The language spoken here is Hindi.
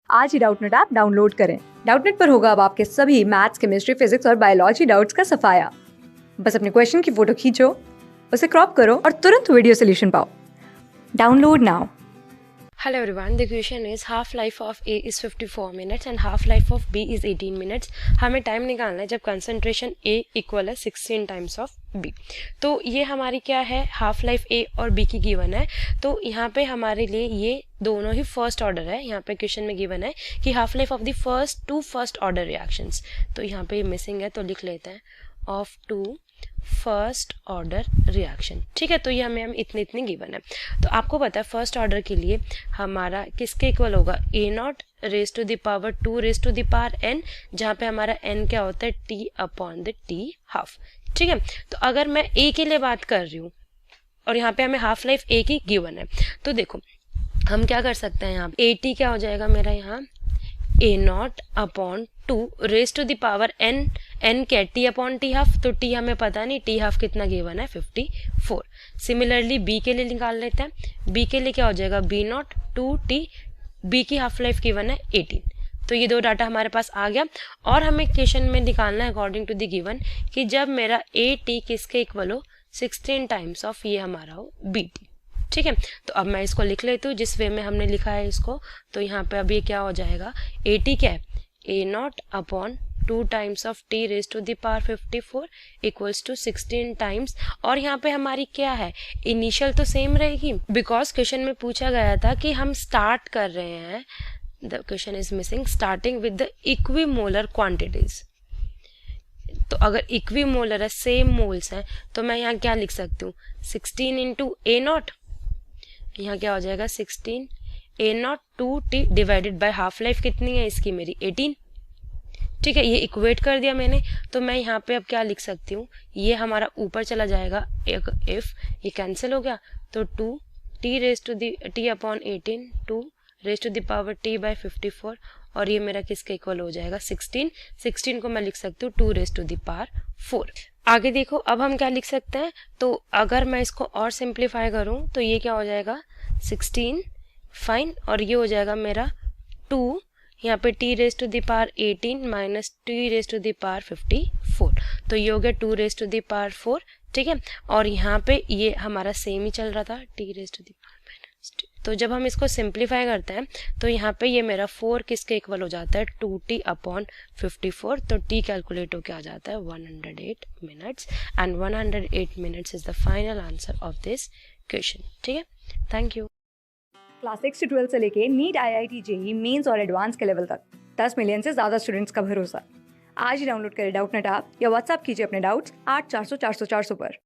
आज ही डाउटनेट ऐप डाउनलोड करें। डाउटनेट पर होगा अब आपके सभी मैथ्स, केमिस्ट्री, फिजिक्स और बायोलॉजी डाउट्स का सफाया। बस अपने क्वेश्चन की फोटो खींचो, उसे क्रॉप करो और तुरंत वीडियो सोल्यूशन पाओ। Download now. Hello everyone, the question is half life of A is 54 minutes and half life of B is 18 minutes. हमें टाइम निकालना है जब कंसंट्रेशन A इक्वल है 16 टाइम्स ऑफ B। तो ये हमारी क्या है, हाफ लाइफ A और B की गिवन है। तो यहाँ पे हमारे लिए ये दोनों ही फर्स्ट ऑर्डर है। यहाँ पे क्वेश्चन में गिवन है कि half life of the first order reactions. तो यहाँ पे मिसिंग है तो लिख लेते हैं of two first order reaction. ठीक है, तो ये हमें इतनी गिवन है। तो आपको पता है फर्स्ट ऑर्डर के लिए हमारा किसके इक्वल होगा, A naught raise to the power 2 raise to the power n, जहाँ पे हमारा n क्या होता है t upon the t half. ठीक है, तो अगर मैं a के लिए बात कर रही हूँ और यहाँ पे हमें हाफ लाइफ a की गिवन है, तो देखो हम क्या कर सकते हैं, यहाँ ए टी क्या हो जाएगा मेरा, यहाँ A naught upon 2 raise to the power n क्या टी अपॉन टी हाफ, तो टी हमें पता नहीं, टी हाफ कितना गिवन है 54। सिमिलरली बी के लिए निकाल लेते हैं। बी के लिए क्या हो जाएगा, बी नॉट 2t, बी की हाफ लाइफ गिवन है 18। तो ये दो डाटा हमारे पास आ गया और हमें क्वेश्चन में निकालना है अकॉर्डिंग टू द गिवन कि जब मेरा ए टी किसके इक्वल हो, 16 टाइम्स ऑफ ये हमारा हो बी टी। ठीक है, तो अब मैं इसको लिख लेती हूँ जिस वे में हमने लिखा है इसको। तो यहाँ पे अब ये क्या हो जाएगा, ए टी क्या है, A naught upon 2 times of T raise to the power 54 equals to 16 times. और यहाँ पे हमारी क्या है, इनिशियल तो सेम रहेगी बिकॉज क्वेश्चन में पूछा गया था कि हम स्टार्ट कर रहे हैं, the question is missing starting with the equimolar quantities. तो अगर इक्विमोलर है, सेम मोल्स हैं, तो मैं यहाँ क्या लिख सकती हूँ, 16 इंटू ए नॉट, यहाँ क्या हो जाएगा 16 A naught 2t divided by half life कितनी है इसकी, मेरी 18। ठीक है, ये इक्वेट कर दिया मैंने। तो मैं यहाँ पे अब क्या लिख सकती हूँ, ये हमारा ऊपर चला जाएगा, एक इफ ये कैंसिल हो गया तो 2t raise to the t upon 18, 2 raise to the power t by 54, और ये मेरा किसके इक्वल हो जाएगा 16 को मैं लिख सकती हूँ 2 रेज टू द पावर 4। आगे देखो अब हम क्या लिख सकते हैं, तो अगर मैं इसको और सिंप्लीफाई करूं तो ये क्या हो जाएगा 16 फाइन, और ये हो जाएगा मेरा 2, यहाँ पे t raise to the power 18 minus t raise to the power 54, तो ये हो गया 2 रेज टू द पावर 4। ठीक है, और यहाँ पे ये हमारा सेम ही चल रहा था, t raise to the power minus 2। तो जब हम इसको सिंप्लीफाई करते हैं तो यहाँ पे ये मेरा 4 किसके इक्वल हो जाता है, 2t अपॉन 54। तो t कैलकुलेट होके आ जाता है 108 minutes, and 108 minutes is the final answer of this question. ठीक है, थैंक यू। क्लास 6 से 12 से लेके नीट, IIT, JEE मेंस और एडवांस के लेवल तक 10 मिलियन से ज्यादा स्टूडेंट्स का भरोसा। आज ही डाउनलोड करें डाउटनेट ऐप या व्हाट्सएप कीजिए अपने डाउट्स 8400 400 400 पर।